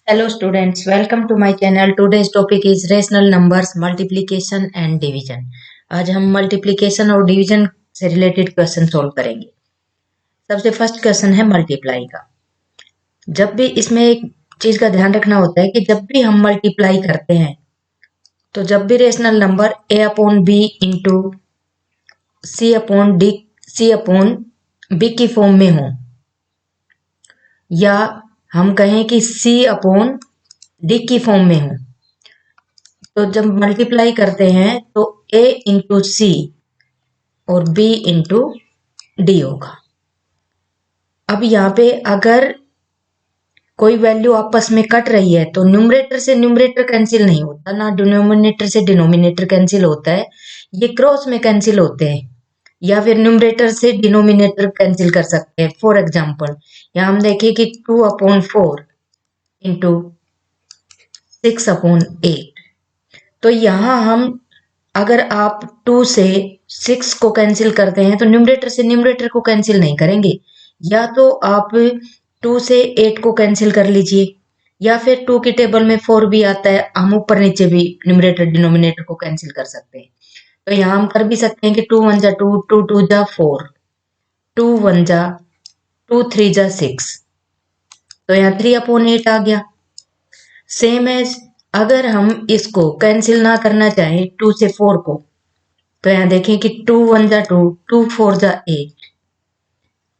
Hello students, welcome to my channel. Today's topic is rational numbers, multiplication and division. आज हम multiplication और division से related question solve करेंगे। सबसे first question है मल्टीप्लाई का। जब भी इसमें एक चीज का ध्यान रखना होता है कि जब भी हम मल्टीप्लाई करते हैं तो जब भी rational number a upon B into C upon D C upon B की फॉर्म में हो या हम कहें कि c अपॉन डी की फॉर्म में हो तो जब मल्टीप्लाई करते हैं तो a इंटू सी और b इंटू डी होगा। अब यहाँ पे अगर कोई वैल्यू आपस में कट रही है तो न्यूमरेटर से न्यूमरेटर कैंसिल नहीं होता, ना डिनोमिनेटर से डिनोमिनेटर कैंसिल होता है, ये क्रॉस में कैंसिल होते हैं या फिर न्यूमरेटर से डिनोमिनेटर कैंसिल कर सकते हैं। फॉर एग्जाम्पल यहाँ हम देखें कि 2/4 इंटू 6/8, तो यहाँ हम अगर आप 2 से 6 को कैंसिल करते हैं तो न्यूमरेटर से न्यूमरेटर को कैंसिल नहीं करेंगे, या तो आप 2 से 8 को कैंसिल कर लीजिए या फिर 2 की टेबल में 4 भी आता है, हम ऊपर नीचे भी न्यूमरेटर डिनोमिनेटर को कैंसिल कर सकते हैं। तो यहाँ हम कर भी सकते हैं कि 2 1 जा 2, 2 2 जा 4, 2 1 जा 2 3 जा 6, तो यहाँ 3/8 आ गया। सेम एज अगर हम इसको कैंसिल ना करना चाहें 2 से 4 को, तो यहाँ देखें कि 2 1 जा 2, 2 4 जा 8,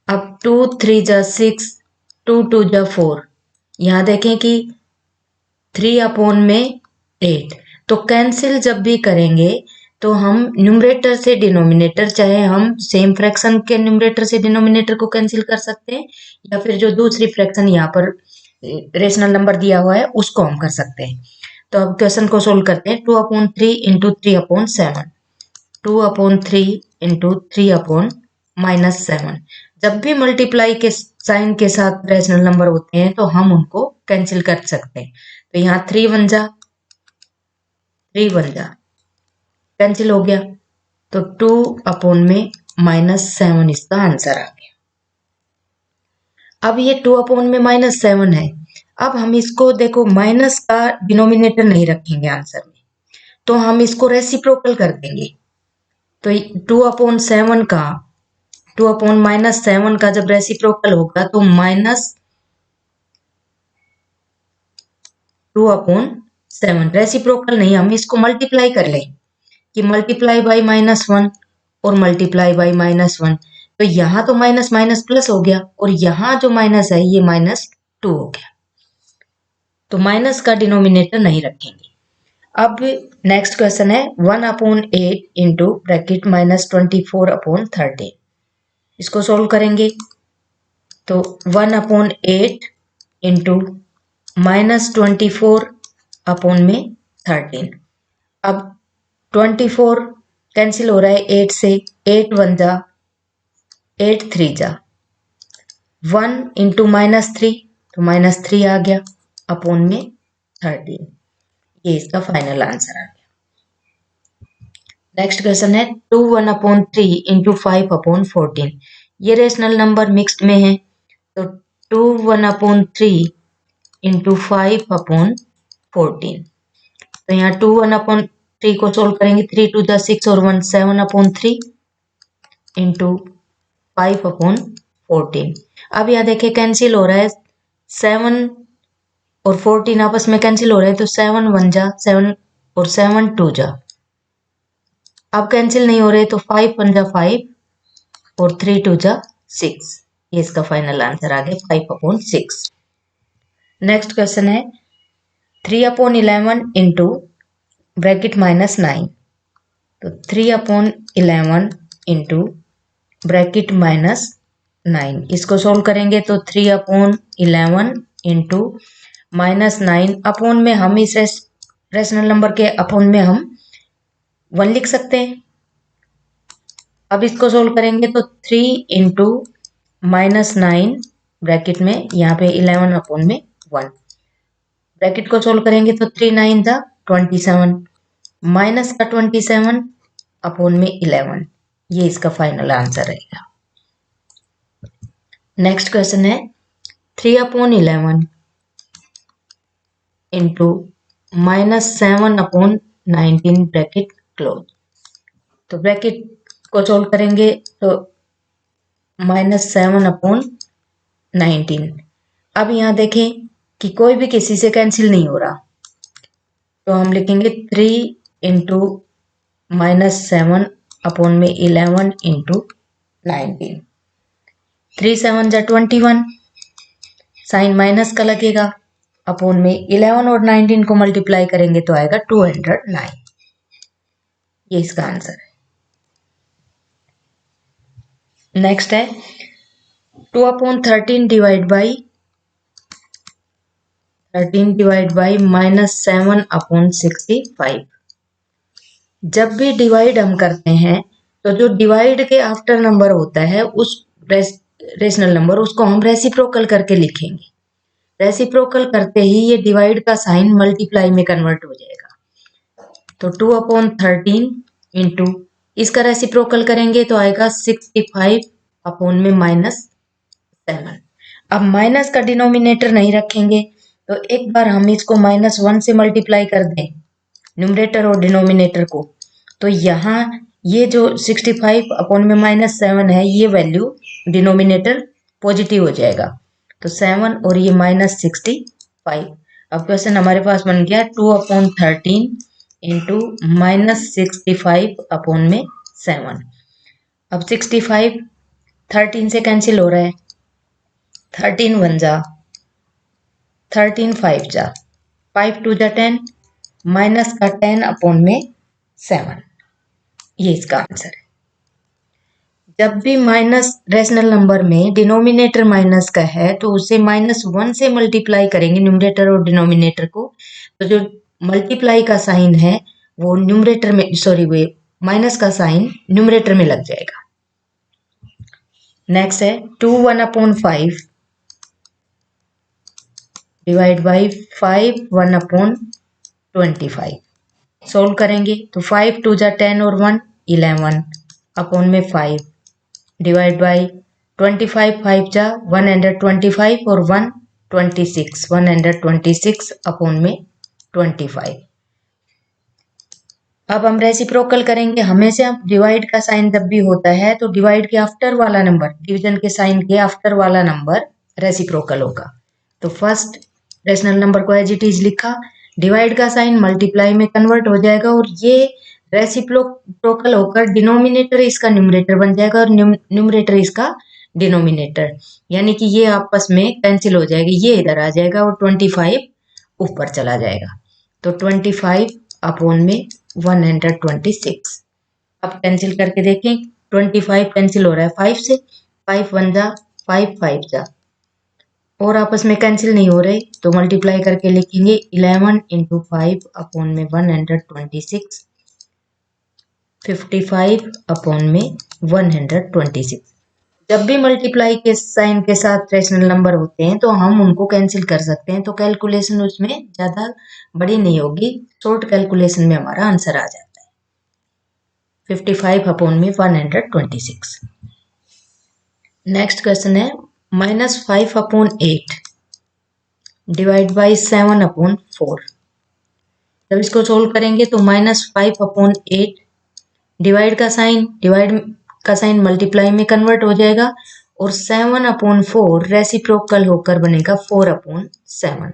अब 2 3 जा 6, 2 2 जा 4, यहाँ देखें कि 3/8। तो कैंसिल जब भी करेंगे तो हम न्यूमरेटर से डिनोमिनेटर, चाहे हम सेम फ्रैक्शन के न्यूमरेटर से डिनोमिनेटर को कैंसिल कर सकते हैं या फिर जो दूसरी फ्रैक्शन यहाँ पर रेशनल नंबर दिया हुआ है उसको हम कर सकते हैं। तो अब क्वेश्चन को सोल्व करते हैं। 2/3 इंटू 3/7, 2/3 इंटू 3/-7। जब भी मल्टीप्लाई के साइन के साथ रेशनल नंबर होते हैं तो हम उनको कैंसिल कर सकते हैं। तो यहाँ 3 1 जा 3 1 जा कैंसिल हो गया, तो 2/-7 इसका आंसर आ गया। अब ये 2/-7 है। अब हम इसको देखो, माइनस का डिनोमिनेटर नहीं रखेंगे आंसर में, तो हम इसको रेसिप्रोकल कर देंगे। तो 2/7 का 2/-7 का जब रेसिप्रोकल होगा तो -2/7, रेसिप्रोकल नहीं, हम इसको मल्टीप्लाई कर लें कि मल्टीप्लाई बाई -1 और मल्टीप्लाई बाई -1, तो यहाँ तो माइनस माइनस प्लस हो गया और यहाँ जो माइनस है ये -2 हो गया, तो माइनस का डिनोमिनेटर नहीं रखेंगे। अब नेक्स्ट क्वेश्चन है 1/8 इंटू ब्रैकेट -24/13, इसको सोल्व करेंगे तो 1/8 इंटू -24/13। अब 24 कैंसिल हो रहा है 8 से, 8 1 जा 8 3 जा 1 इंटू -3, तो -3 आ गया अपॉन में 13, ये इसका फाइनल आंसर आ गया। नेक्स्ट क्वेश्चन है 2 1/3 इंटू 5/14, ये रेशनल नंबर मिक्स्ड में है, तो 2 1/3 इंटू 5/14, तो यहाँ 2 1/3 को सोल्व करेंगे, 3 2 जा 6 और 1 7/3 इंटू 5/14। अब यहाँ देखिए कैंसिल हो रहा है, 7 और 14 आपस में कैंसिल हो रहे हैं, तो 7 1 जा 7 और 7 2 जा, अब कैंसिल नहीं हो रहे तो 5 1 जा 5 और 3 2 जा 6, ये इसका फाइनल आंसर आ गया 5/6। नेक्स्ट क्वेश्चन है 3/11 इंटू ब्रैकेट -9, तो 3/11 इंटू ब्रैकेट -9, इसको सोल्व करेंगे तो 3/11 इंटू -9 अपॉन में हम इस रेशनल नंबर के अपॉन में हम 1 लिख सकते हैं। अब इसको सोल्व करेंगे तो 3 इंटू -9 ब्रैकेट में यहाँ पे 11 अपॉन में 1, ब्रैकेट को सोल्व करेंगे तो 3 9 जा 27 माइनस का 27 अपॉन में 11, ये इसका फाइनल आंसर रहेगा। नेक्स्ट क्वेश्चन है 3/11 इंटू -7/19 ब्रैकेट क्लोज। तो ब्रैकेट को सोल्व करेंगे तो -7/19। अब यहाँ देखें कि कोई भी किसी से कैंसिल नहीं हो रहा, तो हम लिखेंगे 3 इंटू -7/11 इंटू 19। 3 7 जा 21, साइन माइनस का लगेगा, अपोन में 11 और 19 को मल्टीप्लाई करेंगे तो आएगा 209। ये इसका आंसर है। नेक्स्ट है 2/13 डिवाइड बाई -7/65। जब भी डिवाइड हम करते हैं तो जो डिवाइड के आफ्टर नंबर होता है उस रेशनल नंबर, उसको हम रेसिप्रोकल करके लिखेंगे। रेसिप्रोकल करते ही ये डिवाइड का साइन मल्टीप्लाई में कन्वर्ट हो जाएगा। तो 2/13 इंटू इसका रेसिप्रोकल करेंगे तो आएगा 65 अपोन में -7। अब माइनस का डिनोमिनेटर नहीं रखेंगे, तो एक बार हम इसको -1 से मल्टीप्लाई कर दें न्यूमरेटर और डिनोमिनेटर को, तो यहाँ ये जो 65 अपोन में -7 है, ये वैल्यू डिनोमिनेटर पॉजिटिव हो जाएगा, तो 7 और ये -65। अब क्वेश्चन हमारे पास बन गया 2/13 इंटू -65 अपोन में 7। अब 65 13 से कैंसिल हो रहा है, 13 1 जा 13 5 जा 5 2 जा 10, माइनस का 10 अपोन में 7। ये इसका आंसर है। जब भी माइनस रेशनल नंबर में डिनोमिनेटर माइनस का है तो उसे -1 से मल्टीप्लाई करेंगे न्यूमरेटर और डिनोमिनेटर को, तो जो मल्टीप्लाई का साइन है वो न्यूमरेटर में, सॉरी वे माइनस का साइन न्यूमरेटर में लग जाएगा। नेक्स्ट है 2 1/5 डिवाइड बाई 5 1/25। सोल्व करेंगे तो 5 2 जा 10 और 1 11 अपोन में 5 डिवाइड बाई 25 5 जा 125 और 1 26 126 अपोन में 25। अब हम रेसिप्रोकल करेंगे। हमेशा डिवाइड का साइन जब भी होता है तो डिवाइड के आफ्टर वाला नंबर, डिवीजन के साइन के आफ्टर वाला नंबर रेसिप्रोकल होगा। तो फर्स्ट रेशनल नंबर को एज इट इज लिखा, डिवाइड का साइन मल्टीप्लाई में कन्वर्ट हो जाएगा और ये रेसिप्रोकल होकर डिनोमिनेटर इसका न्यूमरेटर बन जाएगा और न्यूमरेटर इसका डिनोमिनेटर, यानी कि ये आपस में कैंसिल हो जाएगी, ये इधर आ जाएगा और 25 ऊपर चला जाएगा। तो 25 अपोन में 126। अब कैंसिल करके देखें, 25 कैंसिल हो रहा है 5 से, 5 1 जा 5 5 जा और आपस में कैंसिल नहीं हो रहे, तो मल्टीप्लाई करके लिखेंगे 11 इंटू 5 अपोन में 126, 55 अपोन में 126। जब भी मल्टीप्लाई के साइन के साथ रेशनल नंबर होते हैं तो हम उनको कैंसिल कर सकते हैं, तो कैलकुलेशन उसमें ज़्यादा बड़ी नहीं होगी, शॉर्ट कैलकुलेशन में हमारा आंसर आ जाता है 55 अपोन में 126। नेक्स्ट क्वेश्चन है -5/8 डिवाइड बाई 7/4। जब इसको सोल्व करेंगे तो -5/8 डिवाइड का साइन मल्टीप्लाई में कन्वर्ट हो जाएगा और 7/4 रेसिप्रोकल होकर बनेगा 4/7।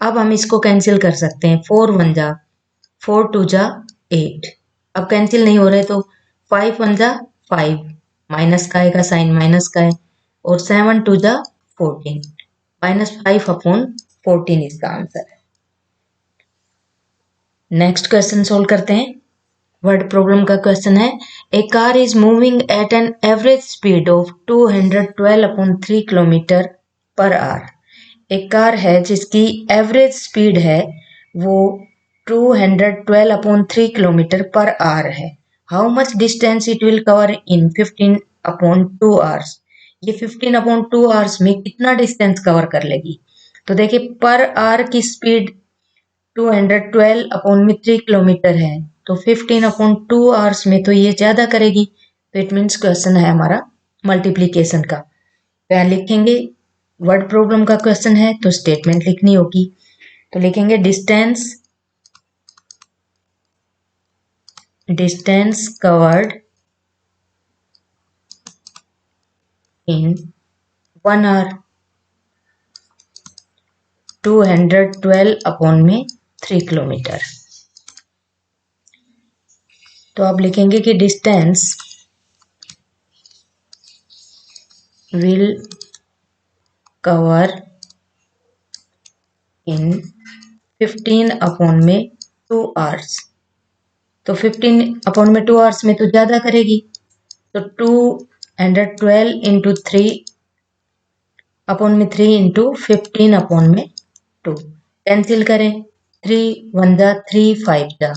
अब हम इसको कैंसिल कर सकते हैं, 4 1 जा 4 2 जा 8। अब कैंसिल नहीं हो रहे तो 5 1 जा 5, माइनस का आएगा, साइन माइनस का है, और 7 2 जा 14, -5/14 इसका आंसर है। नेक्स्ट क्वेश्चन सोल्व करते हैं। वर्ड प्रॉब्लम का क्वेश्चन है, a car is moving at an average speed of 212/3 kilometre per hour. एक कार है जिसकी एवरेज स्पीड है वो 212/3 किलोमीटर पर आवर है। How much distance it will cover in 15/2 hours. ये 15/2 आवर्स में कितना डिस्टेंस कवर कर लेगी। तो देखिए पर आवर की स्पीड 212/3 किलोमीटर है, तो 15/2 आवर्स में तो ये ज्यादा करेगी, तो इट मीन्स क्वेश्चन है हमारा मल्टीप्लीकेशन का। तो यहाँ लिखेंगे, वर्ड प्रॉब्लम का क्वेश्चन है तो स्टेटमेंट लिखनी होगी। तो लिखेंगे distance covered in 1 hour 212 upon में 3 किलोमीटर। तो आप लिखेंगे कि distance will cover in 15 upon में 2 आवर्स। तो 15 अपॉन में 2 आवर्स में तो ज़्यादा करेगी, तो 212 इंटू 3 अपॉन में 3 इंटू 15 अपॉन में 2 कैंसिल करें, 3 1 जा 3 5 जा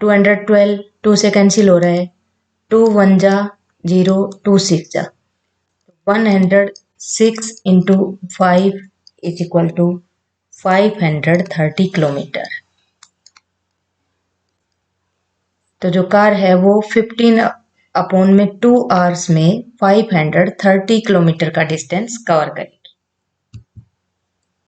212 2 से कैंसिल हो रहा है, 2 1 जा 0 2 6 जा 106 into 5 is equal to 530 kilometre. तो जो कार है वो 15 अपॉन में 2 आवर्स में 530 किलोमीटर का डिस्टेंस कवर करेगी।